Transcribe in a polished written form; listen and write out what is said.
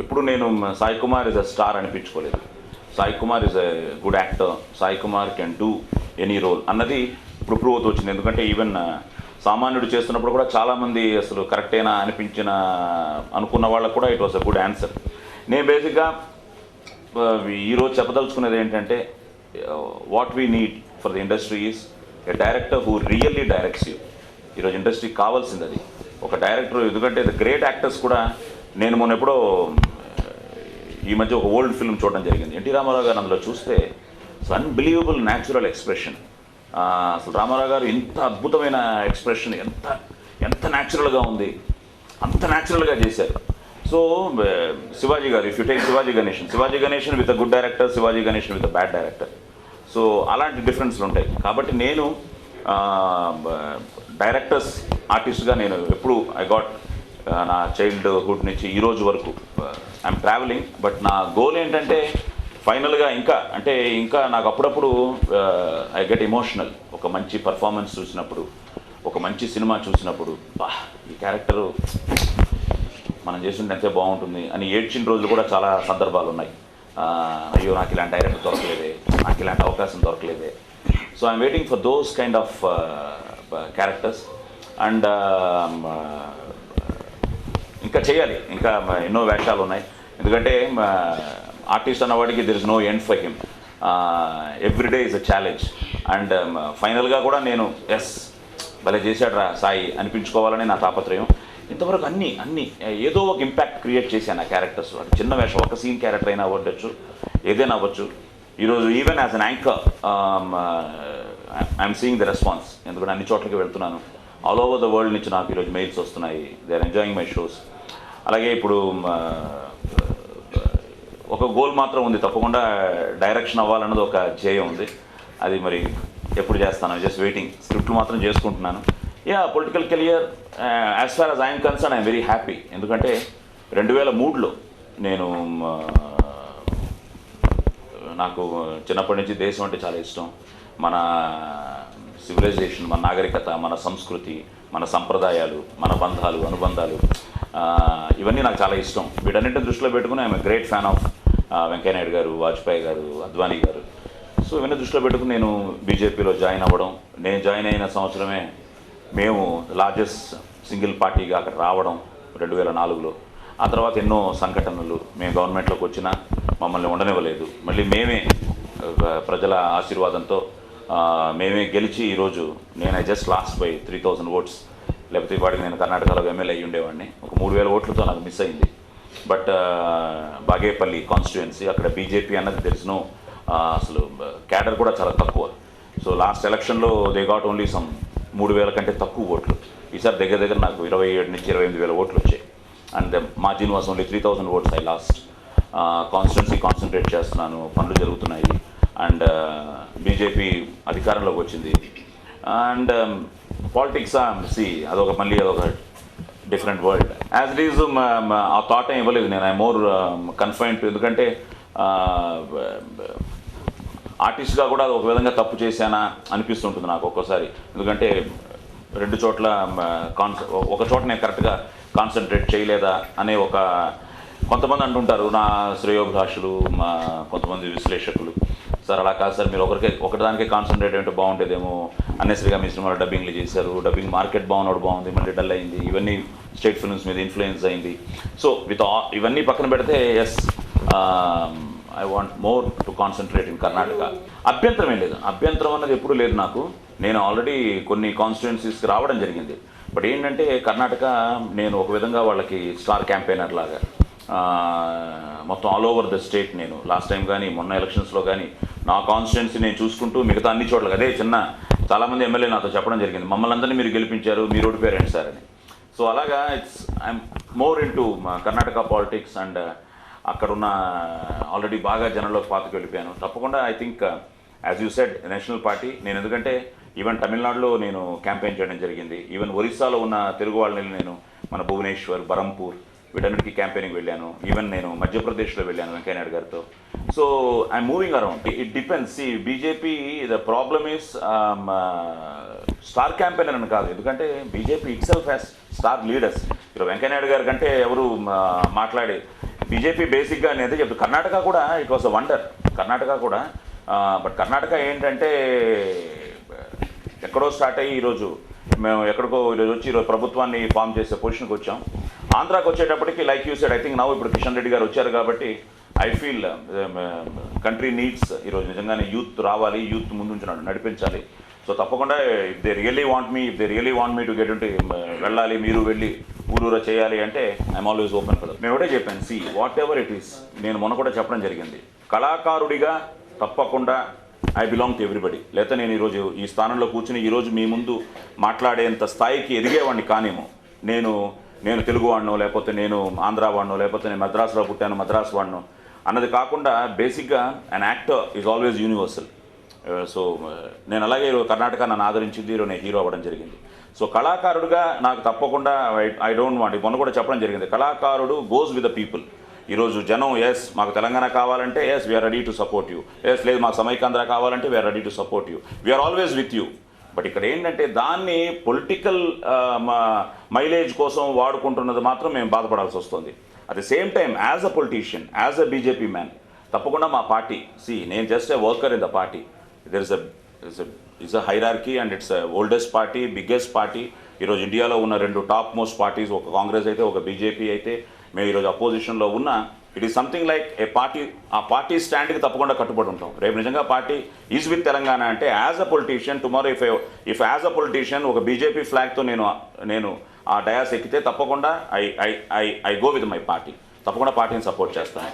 ఎప్పుడు నేను Sai Kumar is a star అనిపించుకోలేదు. Sai Kumar is a good actor, Sai Kumar can do any role అన్నది ఇప్పుడు ప్రూవ్ అవుతూ వచ్చింది. ఎందుకంటే ఈవెన్ సామాన్యుడు చేస్తున్నప్పుడు కూడా చాలామంది అసలు కరెక్టేనా అనుకున్న వాళ్ళకు కూడా it was a good answer. నేను బేసిక్గా ఈరోజు చెప్పదలుచుకునేది ఏంటంటే what we need for the industry is a director who really directs you. ఈరోజు ఇండస్ట్రీకి కావాల్సింది అది, ఒక డైరెక్టర్. ఎందుకంటే ద గ్రేట్ యాక్టర్స్ కూడా, నేను మొన్న ఎప్పుడో ఈ మధ్య ఒక ఓల్డ్ ఫిల్మ్ చూడడం జరిగింది, ఎన్టీ రామారావు గారు. అందులో చూస్తే అసలు అన్బిలీవబుల్ న్యాచురల్ ఎక్స్ప్రెషన్. అసలు రామారావు గారు ఇంత అద్భుతమైన ఎక్స్ప్రెషన్, ఎంత న్యాచురల్గా ఉంది, అంత న్యాచురల్గా చేశారు. సో శివాజీ గారు, if you take Shivaji Ganesan with a good director, Shivaji Ganesan with a bad director. So అలాంటి డిఫరెన్స్లు ఉంటాయి. కాబట్టి నేను డైరెక్టర్స్ ఆర్టిస్ట్గా నేను ఎప్పుడు ఐ గాట్ నా చైల్డ్హుడ్ నుంచి ఈ రోజు వరకు ఐఎమ్ ట్రావెలింగ్. బట్ నా గోల్ ఏంటంటే ఫైనల్గా ఇంకా నాకు అప్పుడప్పుడు ఐ గెట్ ఎమోషనల్. ఒక మంచి పర్ఫార్మెన్స్ చూసినప్పుడు, ఒక మంచి సినిమా చూసినప్పుడు, ఈ క్యారెక్టరు మనం చేస్తుంటే ఎంతే బాగుంటుంది అని ఏడ్చిన రోజులు కూడా చాలా సందర్భాలు ఉన్నాయి. అయ్యో నాకు ఇలాంటి డైరెక్టర్ దొరకలేదే, నాకు ఇలాంటి అవకాశం దొరకలేదే. So I'm waiting for those kind of characters. And ఇంకా చేయాలి, ఇంకా ఎన్నో వేషాలు ఉన్నాయి. ఎందుకంటే ఆర్టిస్ట్ అన్నవాడికి there is no end for him. Everyday is a challenge. And ఫైనల్గా కూడా నేను భలే చేశాడు రా సాయి అనిపించుకోవాలని నా తాపత్రయం. ఇంతవరకు అన్నీ ఏదో ఒక ఇంపాక్ట్ క్రియేట్ చేశాను ఆ క్యారెక్టర్స్. అది చిన్న వేషం, ఒక సీన్ క్యారెక్టర్ అయినా అవ్వచ్చు, ఏదైనా అవ్వచ్చు. ఈరోజు even as an anchor I'm seeing the response. ఎందుకంటే అన్ని చోట్లకి వెళ్తున్నాను, ఆల్ ఓవర్ ద వరల్డ్ నుంచి నాకు ఈరోజు మెయిల్స్ వస్తున్నాయి. They are enjoying my shows. అలాగే ఇప్పుడు ఒక గోల్ మాత్రం ఉంది, తప్పకుండా డైరెక్షన్ అవ్వాలన్నది ఒక ధ్యేయం ఉంది. అది మరి ఎప్పుడు చేస్తాను, జస్ట్ వెయిటింగ్. స్క్రిప్ట్లు మాత్రం చేసుకుంటున్నాను. Political career as far as I'm concern I'm very happy. ఎందుకంటే 2003లో నేను నాకు చిన్నప్పటి నుంచి దేశం అంటే చాలా ఇష్టం. మన సివిలైజేషన్, మన నాగరికత, మన సంస్కృతి, మన సంప్రదాయాలు, మన బంధాలు, అనుబంధాలు, ఇవన్నీ నాకు చాలా ఇష్టం. వీటన్నింటిని దృష్టిలో పెట్టుకుని I'm great fan of Venkaiah Naidu గారు, వాజ్పేయి గారు, అద్వానీ గారు. సో ఇవన్నీ దృష్టిలో పెట్టుకుని నేను బీజేపీలో జాయిన్ అవ్వడం. నేను జాయిన్ అయిన సంవత్సరమే మేము లార్జెస్ట్ సింగిల్ పార్టీగా అక్కడ రావడం 2004లో. ఆ తర్వాత ఎన్నో సంఘటనలు, మేము గవర్నమెంట్లోకి వచ్చినా మమ్మల్ని ఉండనివ్వలేదు. మళ్ళీ మేమే ప్రజల ఆశీర్వాదంతో మేమే గెలిచి ఈరోజు నేను జస్ట్ లాస్ట్ బై 3000 ఓట్స్. లేకపోతే వాడికి నేను కర్ణాటకలో ఎమ్మెల్యే అయ్యి ఉండేవాడిని. ఒక 3000 ఓట్లతో నాకు మిస్ అయింది. బట్ బాగేపల్లి కాన్స్టిట్యుయెన్సీ, అక్కడ బీజేపీ అన్నది తెలిసిన అసలు క్యాడర్ కూడా చాలా తక్కువ. సో లాస్ట్ ఎలక్షన్లో దే గాట్ ఓన్లీ సమ్ 3000 కంటే తక్కువ ఓట్లు. ఈసారి దగ్గర నాకు 27 నుంచి 28,000 ఓట్లు వచ్చాయి. And margin was only 3000 votes. I lost. Constituency concentrate చేస్తున్నాను, పనులు జరుగుతున్నాయి. అండ్ బీజేపీ అధికారంలోకి వచ్చింది. అండ్ పాలిటిక్స్ అదొక different world. As it is a thought ఏం ఇవ్వలేదు నేను. I more confined. ఎందుకంటే ఆర్టిస్ట్గా కూడా ఒక విధంగా తప్పు చేశానా అనిపిస్తుంటుంది నాకు ఒక్కోసారి. ఎందుకంటే రెండు చోట్ల ఒక చోట నేను కరెక్ట్గా కాన్సన్ట్రేట్ చేయలేదా అనే కొంతమంది అంటుంటారు నా శ్రేయోభిలాషులు, కొంతమంది విశ్లేషకులు. సార్ అలా కాదు సార్, మీరు ఒకటిదానికే కాన్సన్ట్రేట్ అంటే బాగుంటుందేమో, అన్నెసరిగా మీ సినిమాలో డబ్బింగ్లు చేశారు, డబ్బింగ్ మార్కెట్ బాగుంది, మళ్ళీ డల్ అయింది, ఇవన్నీ స్టేట్ ఫిల్మ్స్ మీద ఇన్ఫ్లుయెన్స్ అయింది. సో ఇవన్నీ పక్కన పెడితే I want more to concentrate in Karnataka. అభ్యంతరం ఏం లేదు, అభ్యంతరం అన్నది ఎప్పుడూ లేదు నాకు. నేను ఆల్రెడీ కొన్ని కాన్స్టిట్యుయెన్సీస్కి రావడం జరిగింది. బట్ ఏంటంటే కర్ణాటక నేను ఒక విధంగా వాళ్ళకి స్టార్ క్యాంపెయినర్ లాగా మొత్తం ఆల్ ఓవర్ ద స్టేట్ నేను లాస్ట్ టైం కానీ మొన్న ఎలక్షన్స్లో కానీ నా కాన్స్టిట్యుయెన్సీ నేను చూసుకుంటూ మిగతా అన్ని చోట్ల అదే చాలామంది ఎమ్మెల్యే నాతో చెప్పడం జరిగింది, మమ్మల్ని అందరినీ మీరు గెలిపించారు, మీరు ఓడిపోయారండి సార్ అని. సో అలాగా I'm more in to Karnataka politics. And అక్కడున్న ఆల్రెడీ బాగా జనంలోకి పాతుకు వెళ్ళిపోయాను. తప్పకుండా I think as you said national party. నేను ఎందుకంటే ఈవెన్ తమిళనాడులో నేను క్యాంపెయిన్ చేయడం జరిగింది. ఈవెన్ ఒరిస్సాలో ఉన్న తెలుగు వాళ్ళని నేను మన భువనేశ్వర్, బరంపూర్ వీటన్నిటికీ క్యాంపెయినింగ్ వెళ్ళాను. ఈవెన్ నేను మధ్యప్రదేశ్లో వెళ్ళాను వెంకయ్యనాయుడు గారితో. So I'm moving around. It depends. See BJP the problem is star campaigner అని కాదు, ఎందుకంటే BJP itself has star leaders. ఇప్పుడు వెంకయ్యనాయుడు గారి కంటే ఎవరు మాట్లాడే బీజేపీ బేసిక్గా అనేది చెప్తాను. కర్ణాటక కూడా it was a wonder. Karnataka కూడా బట్ కర్ణాటక ఏంటంటే ఎక్కడో స్టార్ట్ అయ్యి ఈరోజు మేము ఎక్కడికో ఈరోజు వచ్చి ఈరోజు ప్రభుత్వాన్ని ఫామ్ చేసే పొజిషన్కి వచ్చాం. ఆంధ్రాకి వచ్చేటప్పటికి like you said, I think now ఇప్పుడు కిషన్ రెడ్డి గారు వచ్చారు కాబట్టి ఐ ఫీల్ కంట్రీ నీడ్స్ ఈరోజు నిజంగానే యూత్ రావాలి, యూత్ ముందుంచున్నాడు నడిపించాలి. సో తప్పకుండా if they really want me to get ఉంటే వెళ్ళాలి, మీరు వెళ్ళి ఊరూరా చేయాలి అంటే I'm always open for that. నేను ఒకటే చెప్పాను, see what ever it is, నేను మొన్న కూడా చెప్పడం జరిగింది, కళాకారుడిగా తప్పకుండా ఐ బిలాంగ్ టు ఎవ్రీబడి. లేకపోతే నేను ఈరోజు ఈ స్థానంలో కూర్చుని ఈరోజు మీ ముందు మాట్లాడేంత స్థాయికి ఎదిగేవాడిని కానేమో. నేను తెలుగు వాడినో, లేకపోతే నేను ఆంధ్ర వాడినో, లేకపోతే నేను మద్రాసులో పుట్టాను మద్రాసు వాడినో అన్నది కాకుండా బేసిక్గా an actor is always universal. So నేను అలాగే ఈరోజు కర్ణాటక నన్ను ఆదరించింది, ఈరోజు నేను హీరో అవ్వడం జరిగింది. సో కళాకారుడుగా నాకు తప్పకుండా ఐ డోంట్ వాంట్, మొన్న కూడా చెప్పడం జరిగింది, కళాకారుడు గోస్ విత్ ద పీపుల్. ఈరోజు జనం ఎస్ మాకు తెలంగాణ కావాలంటే yes we're ready to support you, yes లేదు మాకు సమైకాంధ్ర కావాలంటే we're ready to support you, we're always with you. But ఇక్కడ ఏంటంటే దాన్ని పొలిటికల్ మైలేజ్ కోసం వాడుకుంటున్నది మాత్రం మేము బాధపడాల్సి వస్తుంది. At the same time as a politician, as a BJP man, తప్పకుండా మా పార్టీ, నేను just a worker in the party. There is a hierarchy and it's oldest party, biggest party. ఈరోజు ఇండియాలో ఉన్న రెండు టాప్ మోస్ట్ పార్టీస్, ఒక కాంగ్రెస్ అయితే ఒక బీజేపీ అయితే, మేము ఈరోజు అపోజిషన్లో ఉన్న it is something like A party. ఆ పార్టీ స్టాండ్కి తప్పకుండా కట్టుబడి ఉంటాం. రేపు నిజంగా పార్టీ ఈజ్ విత్ తెలంగాణ అంటే as a politician tomorrow if as a politician ఒక బీజేపీ ఫ్లాగ్తో నేను ఆ డయాస్ ఎక్కితే తప్పకుండా I go with my party, తప్పకుండా పార్టీని సపోర్ట్ చేస్తాను.